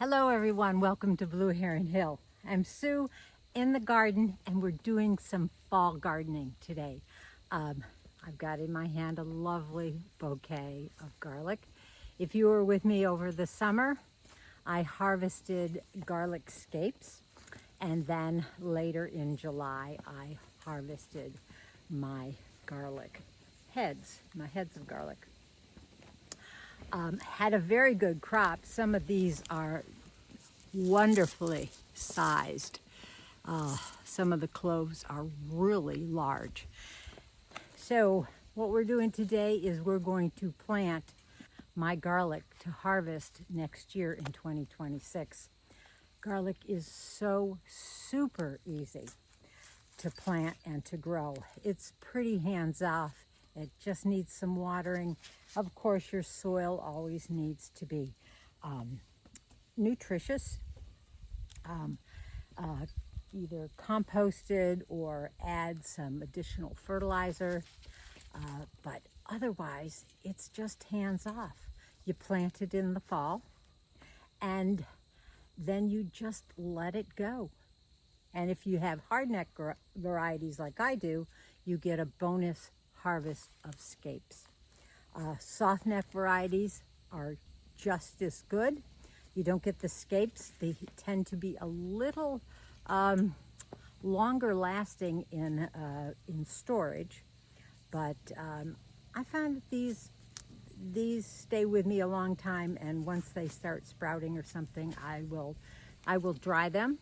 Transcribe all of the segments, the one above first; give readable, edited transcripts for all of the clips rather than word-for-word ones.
Hello everyone, welcome to Blue Heron Hill. I'm Sue in the garden and we're doing some fall gardening today. I've got in my hand a lovely bouquet of garlic. If you were with me over the summer, I harvested garlic scapes, and then later in July I harvested my garlic heads, my heads of garlic. Had a very good crop. Some of these are wonderfully sized. Some of the cloves are really large. So what we're doing today is we're going to plant my garlic to harvest next year in 2026. Garlic is so super easy to plant and to grow. It's pretty hands-off. It just needs some watering. Of course, your soil always needs to be nutritious, either composted or add some additional fertilizer. But otherwise, it's just hands-off. You plant it in the fall, and then you just let it go. And if you have hardneck varieties like I do, you get a bonus harvest of scapes. Soft neck varieties are just as good. You don't get the scapes. They tend to be a little longer lasting in storage, but I find that these stay with me a long time, and once they start sprouting or something, I will dry them,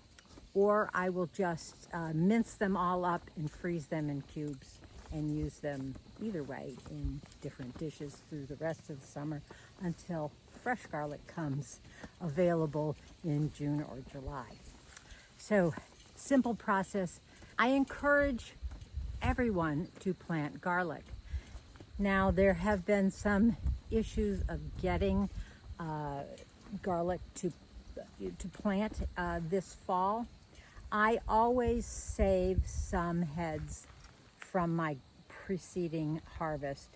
or I will just mince them all up and freeze them in cubes and use them either way in different dishes through the rest of the summer until fresh garlic comes available in June or July. So, simple process. I encourage everyone to plant garlic. Now, there have been some issues of getting garlic to plant this fall. I always save some heads from my preceding harvest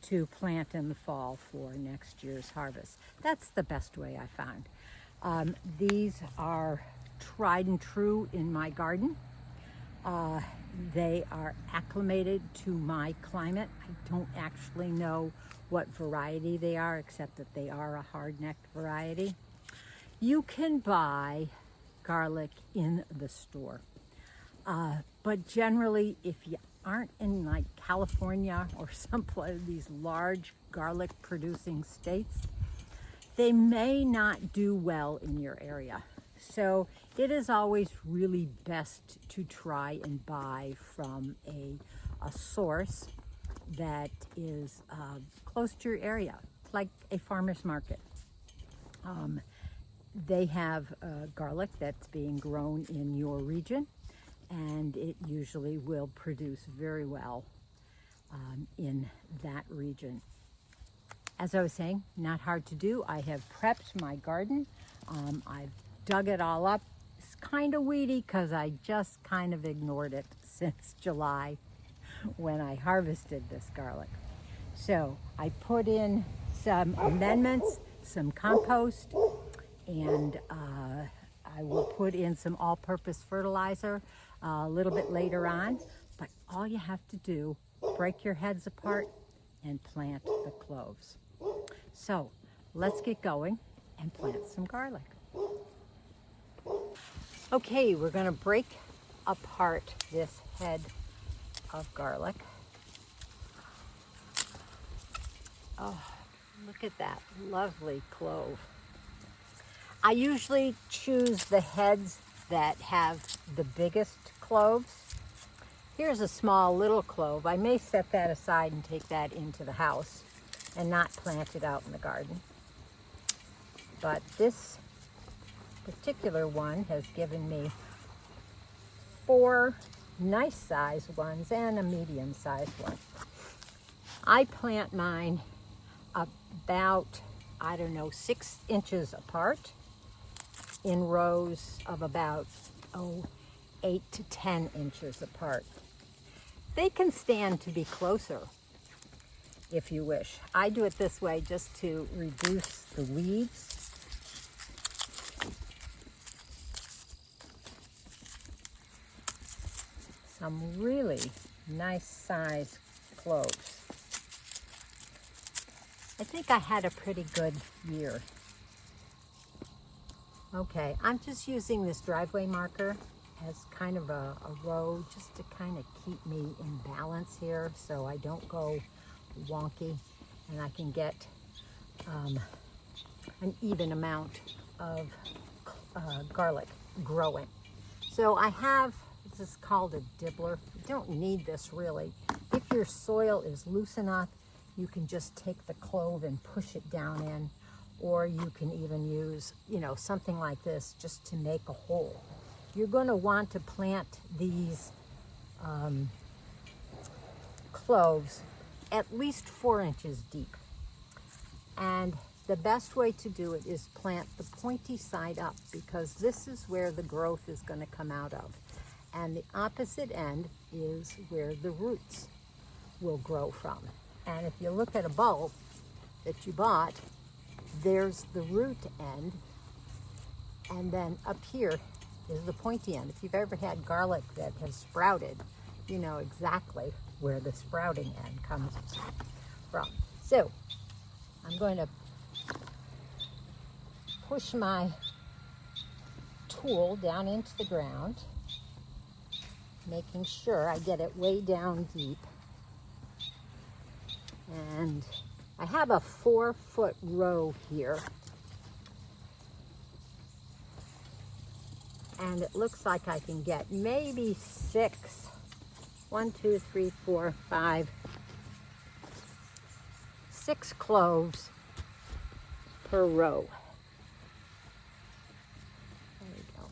to plant in the fall for next year's harvest. That's the best way I found. These are tried and true in my garden. They are acclimated to my climate. I don't actually know what variety they are, except that they are a hard-necked variety. You can buy garlic in the store, but generally, if you aren't in like California or some of these large garlic producing states, they may not do well in your area. So it is always really best to try and buy from a source that is close to your area, like a farmer's market. They have garlic that's being grown in your region, and it usually will produce very well in that region. As I was saying, not hard to do. I have prepped my garden. I've dug it all up. It's kind of weedy because I just kind of ignored it since July when I harvested this garlic. So I put in some amendments, some compost, and I will put in some all-purpose fertilizer a little bit later on. But all you have to do, break your heads apart and plant the cloves. So let's get going and plant some garlic. Okay, we're going to break apart this head of garlic. Oh, look at that lovely clove. I usually choose the heads that have the biggest cloves. Here's a small little clove. I may set that aside and take that into the house and not plant it out in the garden. But this particular one has given me 4 nice sized ones and a medium sized one. I plant mine about, 6 inches apart in rows of about 8 to 10 inches apart. They can stand to be closer if you wish. I do it this way just to reduce the weeds. some really nice size cloves. I think I had a pretty good year. Okay, I'm just using this driveway marker as kind of a row just to kind of keep me in balance here so I don't go wonky and I can get an even amount of garlic growing. So I have, this is called a dibbler. You don't need this really. If your soil is loose enough, you can just take the clove and push it down in, or you can even use, something like this just to make a hole. You're going to want to plant these cloves at least 4 inches deep. And the best way to do it is plant the pointy side up, because this is where the growth is going to come out of. And the opposite end is where the roots will grow from. And if you look at a bulb that you bought, there's the root end, and then up here is the pointy end. If you've ever had garlic that has sprouted, you know exactly where the sprouting end comes from. So I'm going to push my tool down into the ground, making sure I get it way down deep. And I have a 4-foot row here. And it looks like I can get maybe 6, 1, 2, 3, 4, 5, 6 cloves per row. There we go.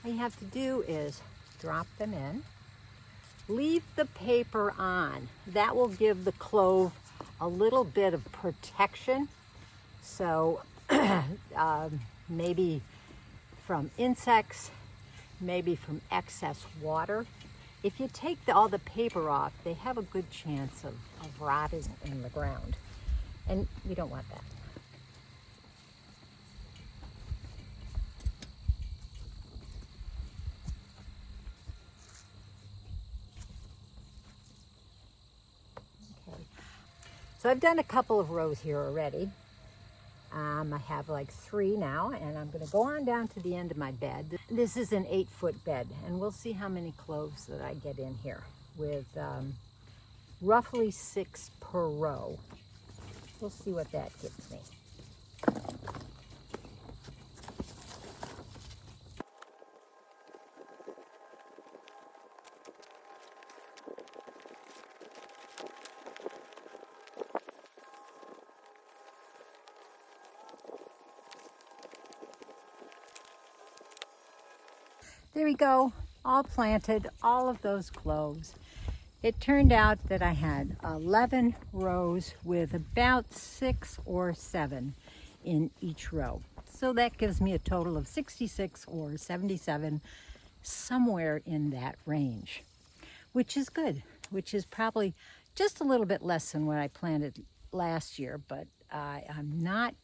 All you have to do is drop them in. Leave the paper on. That will give the clove a little bit of protection. So maybe from insects, maybe from excess water. If you take all the paper off, they have a good chance of rotting in the ground. And we don't want that. So I've done a couple of rows here already. I have like 3 now, and I'm going to go on down to the end of my bed. This is an 8-foot bed, and we'll see how many cloves that I get in here with roughly 6 per row. We'll see what that gives me. There we go, all planted, all of those cloves. It turned out that I had 11 rows with about 6 or 7 in each row. So that gives me a total of 66 or 77, somewhere in that range, which is good, which is probably just a little bit less than what I planted last year, but I'm not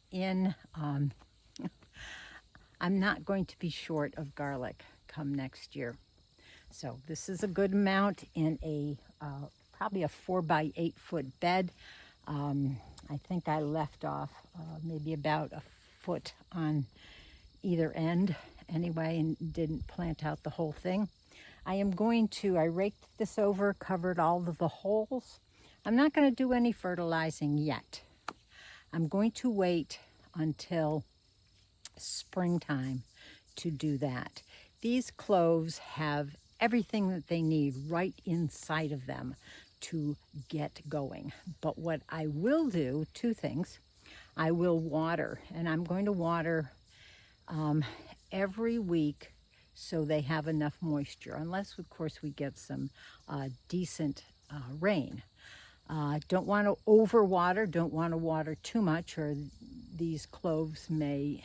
going to be short of garlic come next year. So this is a good amount in a probably a 4 by 8 foot bed. I think I left off maybe about a foot on either end anyway, and didn't plant out the whole thing. I raked this over, covered all of the holes. I'm not going to do any fertilizing yet. I'm going to wait until springtime to do that. These cloves have everything that they need right inside of them to get going. But what I will do, 2 things. I will water, and I'm going to water every week so they have enough moisture, unless of course we get some decent rain. Don't want to overwater, don't want to water too much, or these cloves may,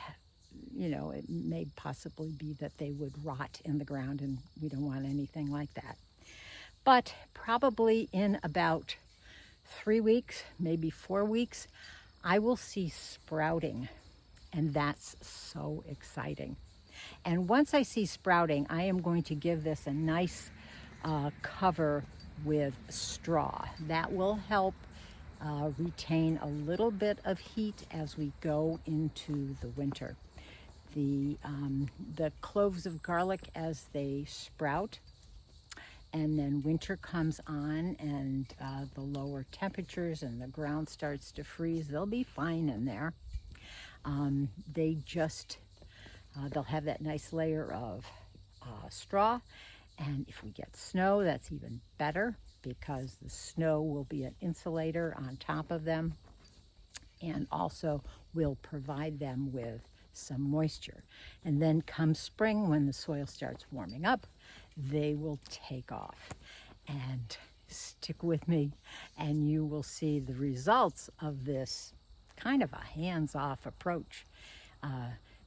it may possibly be that they would rot in the ground, and we don't want anything like that. But probably in about 3 weeks, maybe 4 weeks, I will see sprouting, and that's so exciting. And once I see sprouting, I am going to give this a nice cover with straw. That will help retain a little bit of heat as we go into the winter. The cloves of garlic, as they sprout, and then winter comes on and the lower temperatures and the ground starts to freeze, they'll be fine in there. They'll have that nice layer of straw, and if we get snow, that's even better, because the snow will be an insulator on top of them and also will provide them with some moisture. And then come spring, when the soil starts warming up, they will take off. And stick with me and you will see the results of this kind of a hands-off approach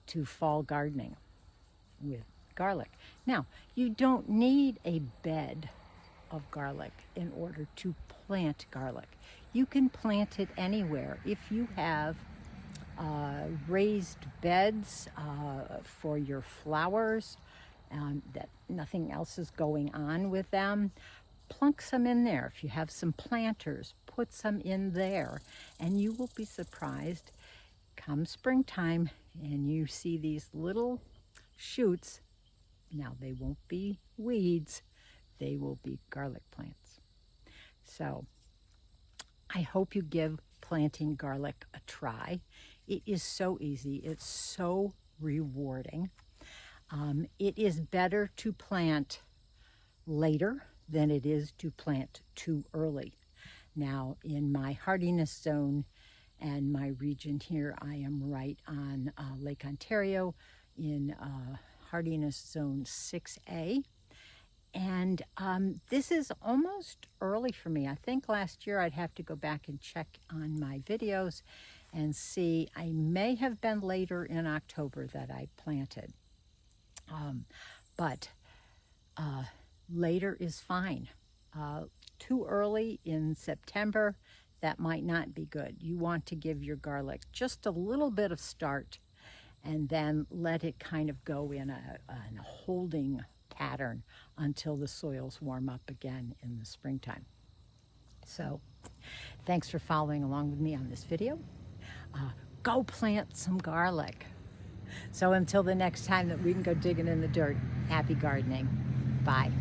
to fall gardening with garlic. Now, you don't need a bed of garlic in order to plant garlic. You can plant it anywhere. If you have raised beds for your flowers, that nothing else is going on with them, plunk some in there. If you have some planters, put some in there, and you will be surprised come springtime and you see these little shoots. Now, they won't be weeds, they will be garlic plants. So I hope you give planting garlic a try. It is so easy, it's so rewarding. It is better to plant later than it is to plant too early. Now, in my hardiness zone and my region here, I am right on Lake Ontario in hardiness zone 6A. And this is almost early for me. I think last year I'd have to go back and check on my videos and see. I may have been later in October that I planted. But later is fine. Too early in September, that might not be good. You want to give your garlic just a little bit of start and then let it kind of go in a holding pattern until the soils warm up again in the springtime. So thanks for following along with me on this video. Go plant some garlic. So until the next time that we can go digging in the dirt, happy gardening. Bye.